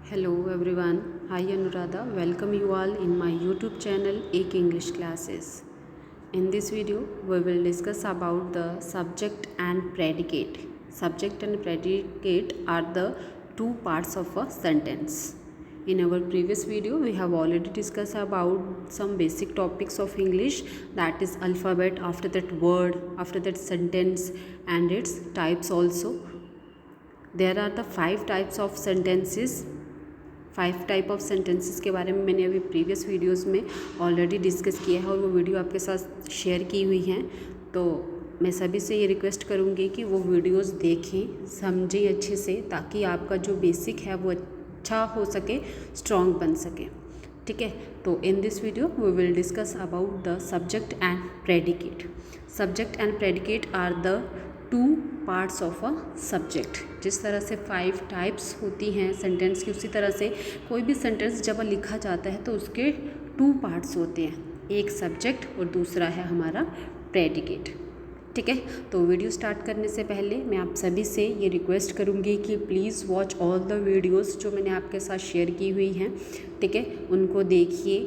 Hello everyone, I Anuradha welcome you all in my YouTube channel Ek English Classes. In this video, we will discuss about the subject and predicate. Subject and predicate are the two parts of a sentence. In our previous video, we have already discussed about some basic topics of English, that is alphabet, after that word, after that sentence and its types also. There are the 5 types of sentences. 5 type of sentences के बारे में मैंने अभी previous videos में already discuss किया है और वो वीडियो आपके साथ शेयर की हुई हैं। तो मैं सभी से ये रिक्वेस्ट करूँगी कि वो वीडियोस देखें, समझें अच्छे से, ताकि आपका जो बेसिक है वो अच्छा हो सके, स्ट्रॉन्ग बन सके। ठीक है, तो in this video we will discuss about the subject and predicate. Subject and predicate are the two parts of a subject. जिस तरह से 5 टाइप्स होती हैं सेंटेंस की, उसी तरह से कोई भी सेंटेंस जब लिखा जाता है तो उसके 2 पार्ट्स होते हैं, एक सब्जेक्ट और दूसरा है हमारा प्रेडिकेट। ठीक है, तो वीडियो स्टार्ट करने से पहले मैं आप सभी से ये रिक्वेस्ट करूँगी कि please watch all the videos जो मैंने आपके साथ शेयर की हुई हैं। ठीक है, उनको देखिए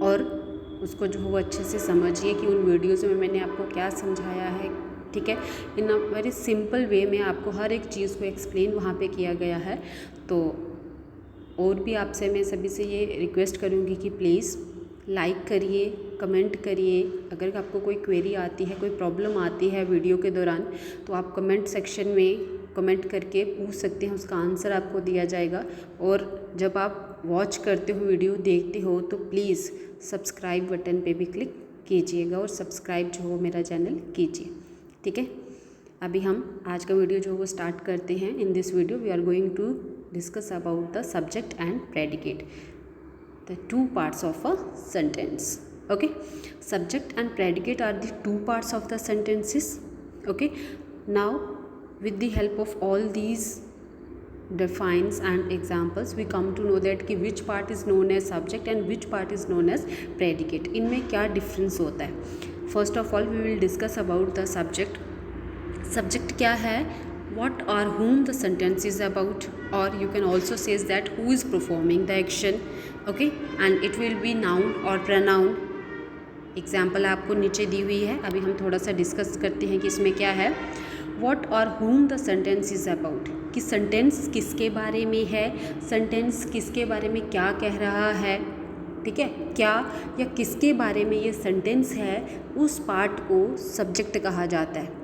और उसको जो वो अच्छे से समझिए कि उन वीडियोज़ में मैंने आपको क्या समझाया है। ठीक है, इन अ वेरी सिंपल वे में आपको हर एक चीज़ को एक्सप्लेन वहाँ पे किया गया है। तो और भी आपसे मैं सभी से ये रिक्वेस्ट करूँगी कि प्लीज़ लाइक करिए, कमेंट करिए। अगर आपको कोई क्वेरी आती है, कोई प्रॉब्लम आती है वीडियो के दौरान, तो आप कमेंट सेक्शन में कमेंट करके पूछ सकते हैं, उसका आंसर आपको दिया जाएगा। और जब आप वॉच करते हो, वीडियो देखते हो, तो प्लीज़ सब्सक्राइब बटन पे भी क्लिक कीजिएगा और सब्सक्राइब जो हो मेरा चैनल कीजिए। ठीक है, अभी हम आज का वीडियो जो वो स्टार्ट करते हैं। In this video we are going to discuss about the subject and predicate, the 2 parts of a sentence. Okay, subject and predicate are the 2 parts of the sentences. Okay, now with the help of all these defines and examples we come to know that कि which part is known as subject and which part is known as predicate. इनमें क्या difference होता है? First of all we will discuss about the subject. Subject क्या है? what or whom the sentence is about, or you can also says that who is performing the action. Okay, and it will be noun or pronoun. Example आपको नीचे दी हुई है, अभी हम थोड़ा सा डिस्कस करते हैं कि इसमें क्या है। what or whom the sentence is about, कि सेंटेंस किसके बारे में है, सेंटेंस किसके बारे में क्या कह रहा है। ठीक है, क्या या किसके बारे में ये सेंटेंस है, उस पार्ट को सब्जेक्ट कहा जाता है।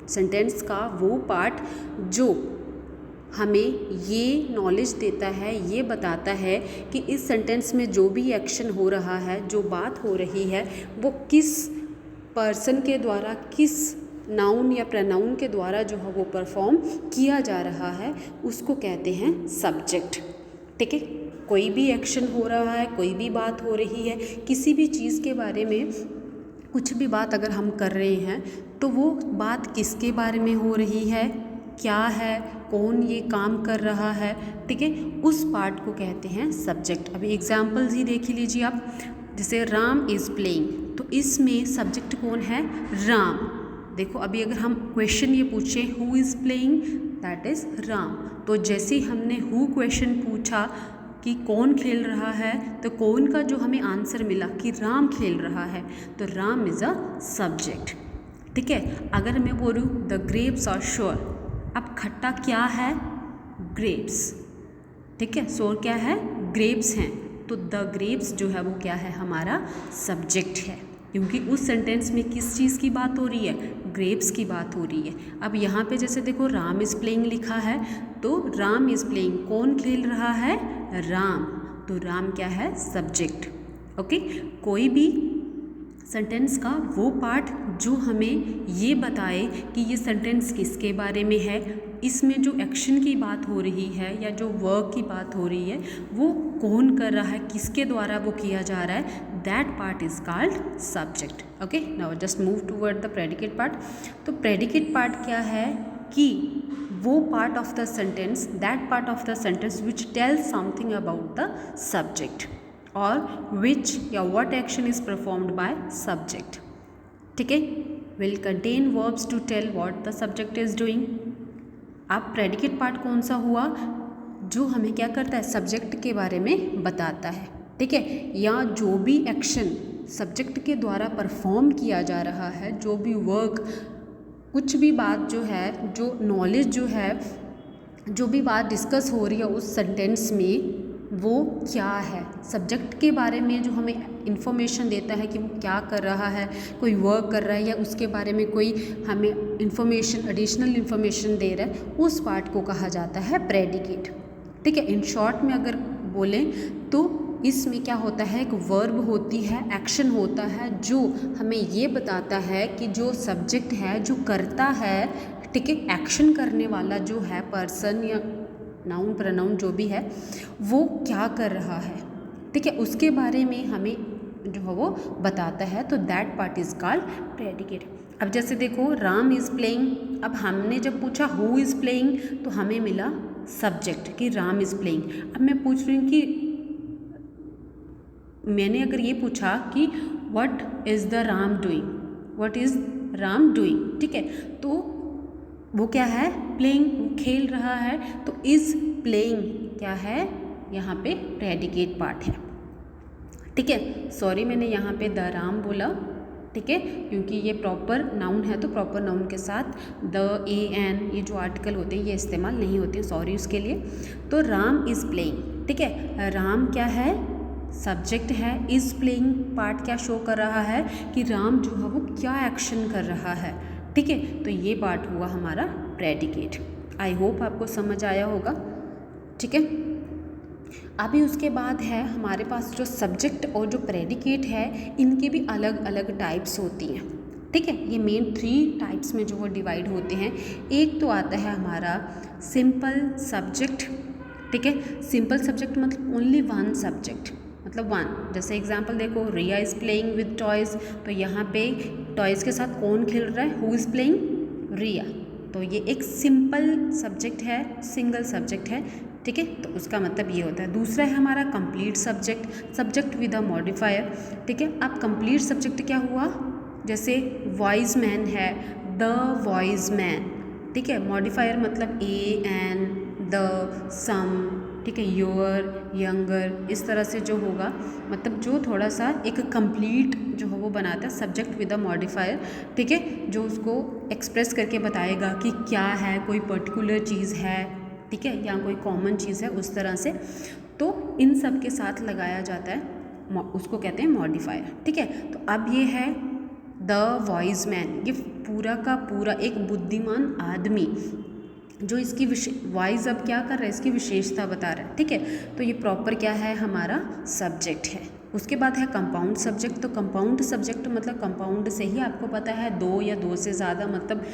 सेंटेंस का वो पार्ट जो हमें ये नॉलेज देता है, ये बताता है कि इस सेंटेंस में जो भी एक्शन हो रहा है, जो बात हो रही है, वो किस पर्सन के द्वारा, किस नाउन या प्रनाउन के द्वारा जो है वो परफॉर्म किया जा रहा है, उसको कहते हैं सब्जेक्ट। ठीक है, कोई भी एक्शन हो रहा है, कोई भी बात हो रही है, किसी भी चीज़ के बारे में कुछ भी बात अगर हम कर रहे हैं, तो वो बात किसके बारे में हो रही है, क्या है, कौन ये काम कर रहा है। ठीक है, उस पार्ट को कहते हैं सब्जेक्ट। अभी एग्जाम्पल्स ही देख लीजिए आप, जैसे राम इज़ प्लेइंग, तो इसमें सब्जेक्ट कौन है? राम। देखो, अभी अगर हम क्वेश्चन ये पूछें who is playing, that is Ram. तो जैसे ही हमने हु क्वेश्चन पूछा कि कौन खेल रहा है, तो कौन का जो हमें आंसर मिला कि राम खेल रहा है, तो राम इज़ अ सब्जेक्ट। ठीक है, अगर मैं बोलूँ द ग्रेप्स आर श्योर, अब खट्टा क्या है? ग्रेप्स। ठीक है, श्योर क्या है? ग्रेप्स हैं, तो द ग्रेप्स जो है वो क्या है? हमारा सब्जेक्ट है, क्योंकि उस सेंटेंस में किस चीज़ की बात हो रही है? ग्रेप्स की बात हो रही है। अब यहाँ पे जैसे देखो राम इज़ प्लेइंग लिखा है, तो राम इज़ प्लेइंग, कौन खेल रहा है? राम, तो राम क्या है? सब्जेक्ट। ओके, कोई भी सेंटेंस का वो पार्ट जो हमें ये बताए कि ये सेंटेंस किसके बारे में है, इसमें जो एक्शन की बात हो रही है या जो वर्क की बात हो रही है, वो कौन कर रहा है, किसके द्वारा वो किया जा रहा है, that part is called subject. Okay, now just move toward the predicate part. तो प्रेडिकेट पार्ट क्या है कि वो part of the sentence, that part of the sentence which tells something about the subject और विच या what action is performed by subject. ठीक है, will contain verbs to tell what the subject is doing. अब predicate part कौन सा हुआ? जो हमें क्या करता है, सब्जेक्ट के बारे में बताता है, ठीक है। या जो भी एक्शन सब्जेक्ट के द्वारा परफॉर्म किया जा रहा है, जो भी वर्क, कुछ भी बात जो है, जो नॉलेज जो है, जो भी बात डिस्कस हो रही है उस सेंटेंस में, वो क्या है, सब्जेक्ट के बारे में जो हमें इंफॉर्मेशन देता है कि वो क्या कर रहा है, कोई वर्क कर रहा है या उसके बारे में कोई हमें इंफॉर्मेशन, एडिशनल इंफॉर्मेशन दे रहा है, उस पार्ट को कहा जाता है प्रेडिकेट, ठीक है। इन शॉर्ट में अगर बोलें तो इसमें क्या होता है, एक वर्ब होती है, एक्शन होता है, जो हमें ये बताता है कि जो सब्जेक्ट है, जो करता है, ठीक है, एक्शन करने वाला जो है पर्सन या नाउन प्रोनाउन जो भी है, वो क्या कर रहा है, ठीक है, उसके बारे में हमें जो है वो बताता है, तो that part is called predicate. अब जैसे देखो, राम इज़ प्लेइंग, अब हमने जब पूछा हु इज़ प्लेइंग तो हमें मिला सब्जेक्ट कि राम इज़ प्लेइंग। अब मैं पूछ रही हूँ कि मैंने अगर ये पूछा कि what is the Ram doing, what is Ram doing, ठीक है, तो वो क्या है, प्लेइंग, खेल रहा है, तो इज़ प्लेइंग क्या है, यहाँ पे प्रेडिकेट पार्ट है, ठीक है। सॉरी मैंने यहाँ पे द राम बोला, ठीक है, क्योंकि ये प्रॉपर नाउन है, तो प्रॉपर नाउन के साथ द, ए, एन, ये जो आर्टिकल होते हैं ये इस्तेमाल नहीं होते हैं, सॉरी उसके लिए। तो राम इज़ प्लेइंग, ठीक है, राम क्या है, सब्जेक्ट है, इज़ प्लेइंग पार्ट क्या शो कर रहा है कि राम जो है वो क्या एक्शन कर रहा है, ठीक है, तो ये पार्ट हुआ हमारा प्रेडिकेट। आई होप आपको समझ आया होगा, ठीक है। अभी उसके बाद है हमारे पास जो सब्जेक्ट और जो प्रेडिकेट है, इनके भी अलग अलग टाइप्स होती हैं, ठीक है। ये मेन 3 टाइप्स में जो वो डिवाइड होते हैं। एक तो आता है हमारा सिंपल सब्जेक्ट, ठीक है, सिंपल सब्जेक्ट मतलब ओनली वन सब्जेक्ट, मतलब वन। जैसे एग्जांपल देखो, रिया इज़ प्लेइंग विद टॉयज़, तो यहाँ पे टॉयज़ के साथ कौन खेल रहा है, हु इज़ प्लेइंग, रिया, तो ये एक सिंपल सब्जेक्ट है, सिंगल सब्जेक्ट है, ठीक है, तो उसका मतलब ये होता है। दूसरा है हमारा complete subject, subject with a modifier, ठीक है। अब कंप्लीट सब्जेक्ट क्या हुआ, जैसे वॉइस मैन है, द वॉइस मैन, ठीक है, मॉडिफायर मतलब ए, एन, द, सम, ठीक है, योर, यंगर, इस तरह से जो होगा, मतलब जो थोड़ा सा एक कंप्लीट जो है वो बनाता है सब्जेक्ट विद अ मॉडिफायर, ठीक है, जो उसको एक्सप्रेस करके बताएगा कि क्या है, कोई पर्टिकुलर चीज़ है, ठीक है, या कोई कॉमन चीज़ है, उस तरह से। तो इन सब के साथ लगाया जाता है, उसको कहते हैं मॉडिफायर, ठीक है। तो अब ये है द वॉइस मैन, ये पूरा का पूरा एक बुद्धिमान आदमी जो इसकी वॉइस अब क्या कर रहा है, इसकी विशेषता बता रहा है, ठीक है, तो ये प्रॉपर क्या है, हमारा सब्जेक्ट है। उसके बाद है कंपाउंड सब्जेक्ट, तो कंपाउंड सब्जेक्ट मतलब कंपाउंड से ही आपको पता है 2 या 2 से ज़्यादा, मतलब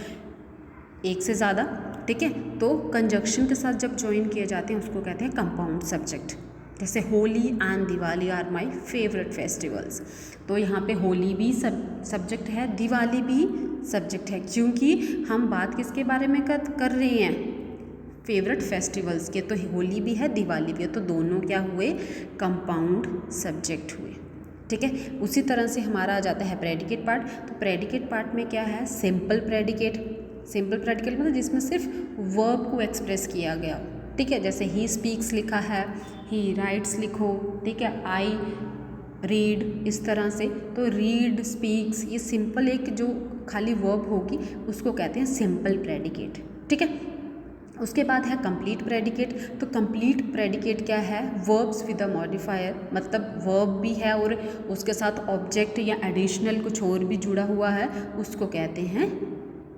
1 से ज़्यादा, ठीक है, तो कंजक्शन के साथ जब ज्वाइन किए जाते हैं उसको कहते हैं कंपाउंड सब्जेक्ट। जैसे Holi and Diwali are my favourite festivals, तो यहाँ पे होली भी सब्जेक्ट है, दिवाली भी सब्जेक्ट है, क्योंकि हम बात किसके बारे में कर रहे हैं, फेवरेट फेस्टिवल्स के, तो होली भी है, दिवाली भी है, तो दोनों क्या हुए, कंपाउंड सब्जेक्ट हुए, ठीक है। उसी तरह से हमारा आ जाता है प्रेडिकेट पार्ट, तो प्रेडिकेट पार्ट में क्या है, सिंपल प्रेडिकेट, सिंपल प्रेडिकेट मतलब जिसमें सिर्फ वर्ब को एक्सप्रेस किया गया, ठीक है, जैसे ही स्पीक्स लिखा है, ही राइट्स लिखो, ठीक है, आई रीड, इस तरह से, तो रीड, स्पीक्स, ये सिंपल एक जो खाली वर्ब होगी उसको कहते हैं सिंपल प्रेडिकेट, ठीक है। उसके बाद है कंप्लीट प्रेडिकेट, तो कंप्लीट प्रेडिकेट क्या है, वर्ब्स विद अ मॉडिफायर, मतलब वर्ब भी है और उसके साथ ऑब्जेक्ट या एडिशनल कुछ और भी जुड़ा हुआ है, उसको कहते हैं,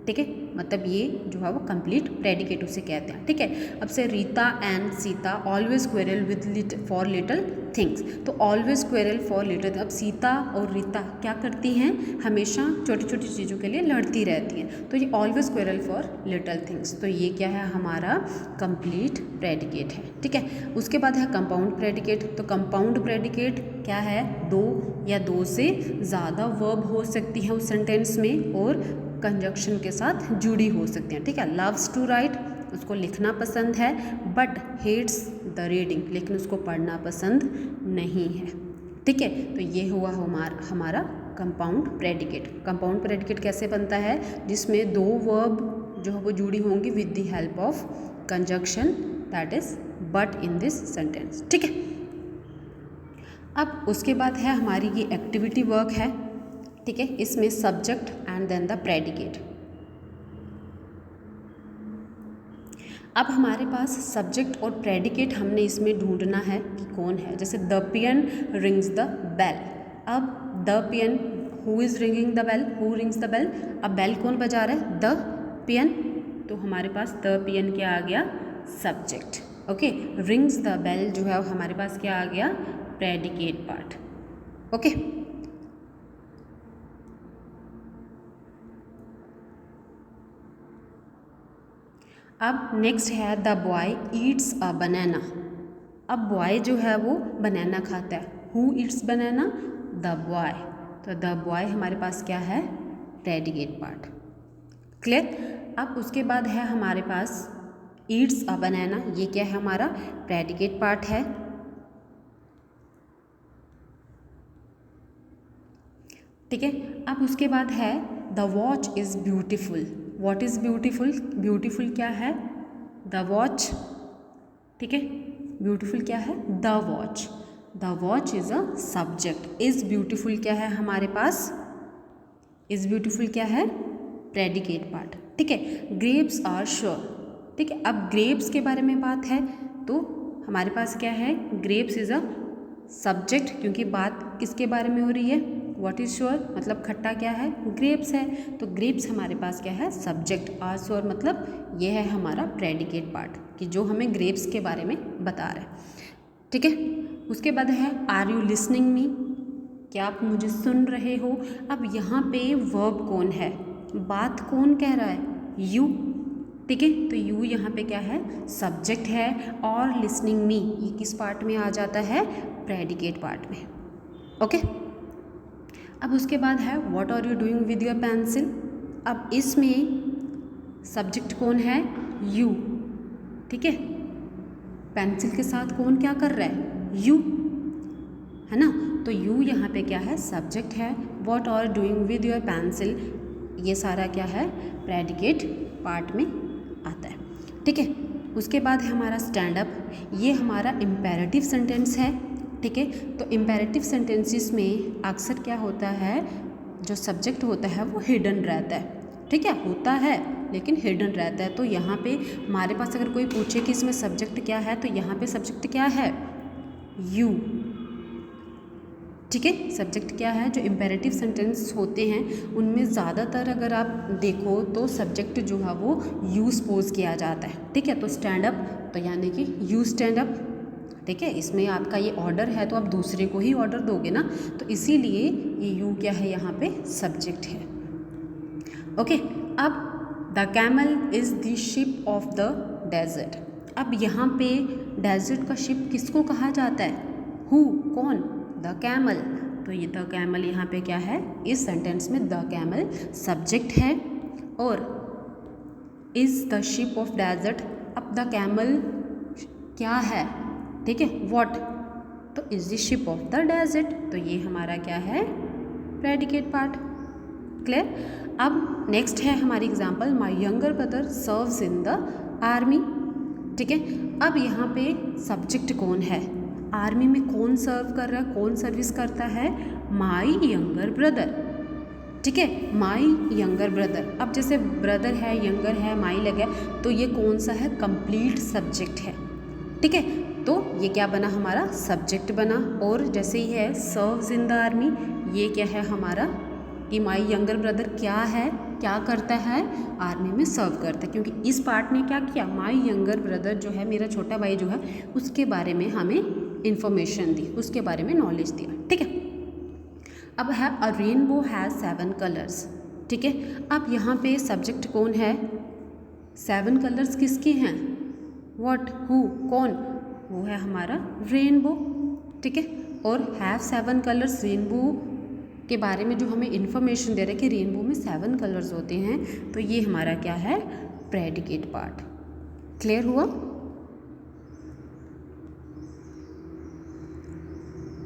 ठीक है, मतलब ये जो है वो कंप्लीट प्रेडिकेट उसे कहते हैं, ठीक है। अब से Rita and Sita always quarrel with for little things, तो ऑलवेज क्वेरल फॉर लिटिल, अब सीता और रीता क्या करती हैं, हमेशा छोटी छोटी चीज़ों के लिए लड़ती रहती हैं, तो ये always quarrel for little things, तो ये क्या है, हमारा कंप्लीट प्रेडिकेट है, ठीक है। उसके बाद है कंपाउंड प्रेडिकेट, तो कंपाउंड प्रेडिकेट क्या है, 2 या 2 से ज़्यादा वर्ब हो सकती हैं उस सेंटेंस में और कंजक्शन के साथ जुड़ी हो सकती हैं, ठीक है। लव्स टू राइट, उसको लिखना पसंद है, बट हेट्स द रीडिंग, लेकिन उसको पढ़ना पसंद नहीं है, ठीक है। तो ये हुआ हमारा कंपाउंड प्रेडिकेट। कंपाउंड प्रेडिकेट कैसे बनता है, जिसमें 2 वर्ब जो है वो जुड़ी होंगी with the help of conjunction, that is but in this sentence. ठीक है, अब उसके बाद है हमारी ये एक्टिविटी वर्क है। ठीक है, इसमें subject and then the predicate. अब हमारे पास सब्जेक्ट और प्रेडिकेट हमने इसमें ढूंढना है कि कौन है। जैसे the peon rings the bell. अब the peon, who is ringing the bell, who rings the bell. अब बेल कौन बजा रहा है? The peon. तो हमारे पास द पियन क्या आ गया? Subject. Okay, rings the bell जो है हमारे पास क्या आ गया? Predicate part. ओके, अब नेक्स्ट है the boy eats a banana. अब बॉय जो है वो बनाना खाता है। Who Yeats banana? The boy. तो द बॉय हमारे पास क्या है? Predicate part. क्लियर? अब उसके बाद है हमारे पास ईट्स अ बनाना। ये क्या है? हमारा प्रेडिकेट पार्ट है। ठीक है, अब उसके बाद है the watch is beautiful. What is beautiful? Beautiful क्या है? The watch. ठीक है, ब्यूटिफुल क्या है? The watch. The watch is a subject. Is beautiful क्या है हमारे पास? इज़ ब्यूटिफुल क्या है? Predicate part. ठीक है, ग्रेप्स आर श्योर। ठीक है, अब ग्रेप्स के बारे में बात है तो हमारे पास क्या है? ग्रेप्स इज़ अ सब्जेक्ट, क्योंकि बात किसके बारे में हो रही है? व्हाट इज़ श्योर मतलब खट्टा क्या है? ग्रेप्स है। तो ग्रेप्स हमारे पास क्या है? सब्जेक्ट। आर श्योर मतलब ये है हमारा प्रेडिकेट पार्ट कि जो हमें ग्रेप्स के बारे में बता रहा है। ठीक है, उसके बाद है आर यू लिसनिंग मी। क्या आप मुझे सुन रहे हो? अब यहाँ पे वर्ब कौन है? बात कौन कह रहा है? यू। ठीक है, तो यू यहाँ पे क्या है? सब्जेक्ट है। और लिसनिंग मी ये किस पार्ट में आ जाता है? प्रेडिकेट पार्ट में। ओके, अब उसके बाद है what are you doing with your pencil. अब इसमें सब्जेक्ट कौन है? यू। ठीक है, पेंसिल के साथ कौन क्या कर रहा है? यू, है ना। तो यू यहाँ पे क्या है? सब्जेक्ट है। What are doing with your pencil ये सारा क्या है? प्रेडिकेट पार्ट में आता है। ठीक है, उसके बाद है हमारा स्टैंड अप। ये हमारा इम्पेरेटिव सेंटेंस है। ठीक है, तो इम्पेरेटिव सेंटेंसेस में अक्सर क्या होता है? जो सब्जेक्ट होता है वो हिडन रहता है। ठीक है, होता है लेकिन हिडन रहता है। तो यहाँ पे हमारे पास अगर कोई पूछे कि इसमें सब्जेक्ट क्या है, तो यहाँ पे सब्जेक्ट क्या है? यू। ठीक है, सब्जेक्ट क्या है? जो इम्पेरेटिव सेंटेंस होते हैं उनमें ज़्यादातर अगर आप देखो तो सब्जेक्ट जो है वो यू सपोज किया जाता है। ठीक है, तो स्टैंड अप तो यानी कि यू स्टैंड अप। ठीक है, इसमें आपका ये ऑर्डर है तो आप दूसरे को ही ऑर्डर दोगे ना, तो इसीलिए ये यू क्या है? यहाँ पे सब्जेक्ट है। ओके, अब the camel is the ship of the desert. अब यहाँ पे डेजर्ट का शिप किसको कहा जाता है? हु, कौन? The camel. तो ये द कैमल यहाँ पे क्या है? इस सेंटेंस में द कैमल सब्जेक्ट है और is the ship of desert. अब द कैमल क्या है? ठीक है, व्हाट, तो is the ship of the desert. तो ये हमारा क्या है? Predicate part. क्लियर? अब नेक्स्ट है हमारी example my younger brother serves in the army. ठीक है, अब यहाँ पे सब्जेक्ट कौन है? आर्मी में कौन सर्व कर रहा है? कौन सर्विस करता है? माई यंगर ब्रदर। ठीक है, माई यंगर ब्रदर। अब जैसे ब्रदर है, यंगर है, माई लगा तो ये कौन सा है? कंप्लीट सब्जेक्ट है। ठीक है, तो ये क्या बना? हमारा सब्जेक्ट बना। और जैसे ही है सर्व्स इन द आर्मी, ये क्या है हमारा? कि माई यंगर ब्रदर क्या है? क्या करता है? आर्मी में सर्व करता है। क्योंकि इस पार्ट ने क्या किया? माई यंगर ब्रदर जो है, मेरा छोटा भाई जो है, उसके बारे में हमें इंफॉर्मेशन दी, उसके बारे में नॉलेज दिया। ठीक है, अब है अ रेनबो हैज़ 7 कलर्स। ठीक है, अब यहाँ पे सब्जेक्ट कौन है? 7 कलर्स किसके हैं? व्हाट, हु, कौन? वो है हमारा रेनबो। ठीक है, और हैव 7 कलर्स, रेनबो के बारे में जो हमें इन्फॉर्मेशन दे रहा है कि रेनबो में 7 कलर्स होते हैं, तो ये हमारा क्या है? Predicate part. क्लियर हुआ?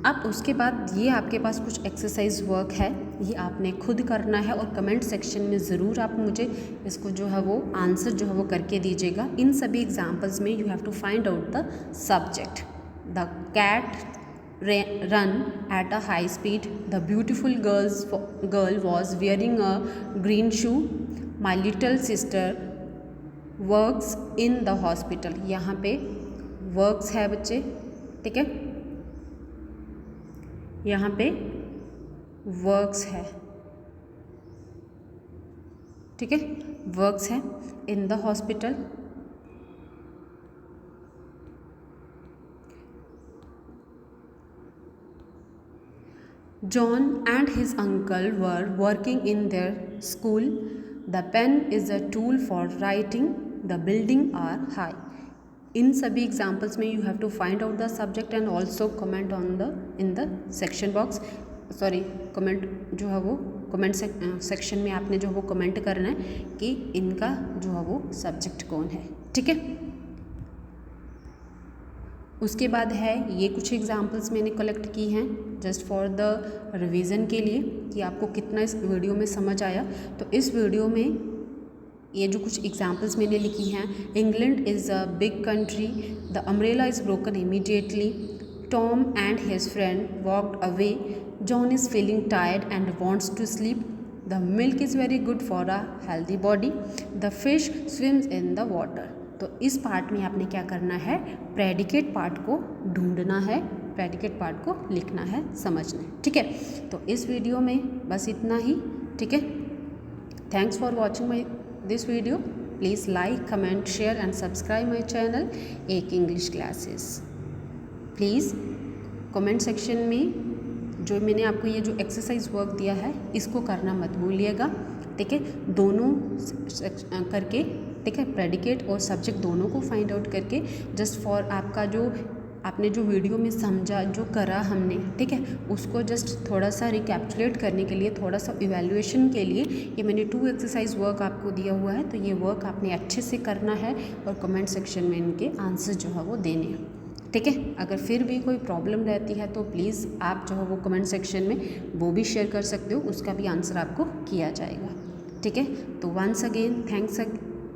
अब उसके बाद ये आपके पास कुछ एक्सरसाइज वर्क है, ये आपने खुद करना है और कमेंट सेक्शन में ज़रूर आप मुझे इसको जो है वो आंसर जो है वो करके दीजिएगा। इन सभी एग्जाम्पल्स में you have to find out the subject. The cat run at a high speed. The beautiful girl was wearing a green shoe. My little sister works in the hospital. यहाँ पे works है बच्चे, ठीक है, यहाँ पे works है, ठीक है, works है in the hospital. John and his uncle were working in their school. The pen is a tool for writing. The building are high. इन सभी एग्जाम्पल्स में you have to find out the subject and also comment on the in the section box, sorry comment जो है वो comment section में आपने जो है वो कमेंट करना है कि इनका जो है वो सब्जेक्ट कौन है, ठीक है। उसके बाद है ये कुछ एग्जाम्पल्स मैंने कलेक्ट की हैं जस्ट फॉर द रिवीजन के लिए कि आपको कितना इस वीडियो में समझ आया। तो इस वीडियो में ये जो कुछ एग्जाम्पल्स मैंने लिखी हैं, England is a big country, the umbrella is broken immediately, Tom and his friend walked away, John is feeling tired and wants to sleep, the milk is very good for a healthy body, the fish swims in the water. तो इस part में आपने क्या करना है, predicate part को ढूंढना है, प्रेडिकेट पार्ट को लिखना है, समझना है, ठीक है। तो इस वीडियो में बस इतना ही, ठीक है। Thanks for watching my this video. Please like, comment, share and subscribe my channel एक English classes. Please comment section में जो मैंने आपको ये जो एक्सरसाइज वर्क दिया है इसको करना मत भूलिएगा, ठीक है। दोनों करके, ठीक है, प्रेडिकेट और सब्जेक्ट दोनों को फाइंड आउट करके जस्ट फॉर आपका जो आपने जो वीडियो में समझा, जो करा हमने, ठीक है, उसको जस्ट थोड़ा सा रिकैप्चुलेट करने के लिए, थोड़ा सा इवैल्यूएशन के लिए ये मैंने 2 एक्सरसाइज वर्क आपको दिया हुआ है। तो ये वर्क आपने अच्छे से करना है और कमेंट सेक्शन में इनके आंसर जो है वो देने हैं, ठीक है। अगर फिर भी कोई प्रॉब्लम रहती है तो प्लीज़ आप जो है वो कमेंट सेक्शन में वो भी शेयर कर सकते हो, उसका भी आंसर आपको किया जाएगा, ठीक है। तो once again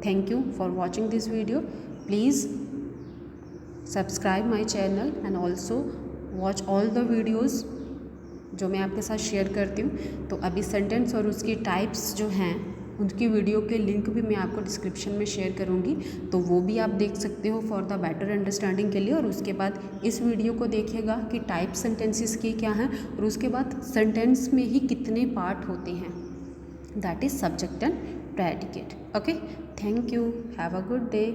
thank you for watching this video. Please subscribe my channel and also watch all the videos जो मैं आपके साथ शेयर करती हूँ। तो अभी सेंटेंस और उसकी टाइप्स जो हैं उनकी वीडियो के लिंक भी मैं आपको डिस्क्रिप्शन में शेयर करूँगी, तो वो भी आप देख सकते हो फॉर द बेटर अंडरस्टैंडिंग के लिए। और उसके बाद इस वीडियो को देखिएगा कि टाइप सेंटेंसेस की क्या हैं और उसके बाद सेंटेंस में ही कितने पार्ट होते हैं, that is subject and predicate. Okay, thank you, have a good day.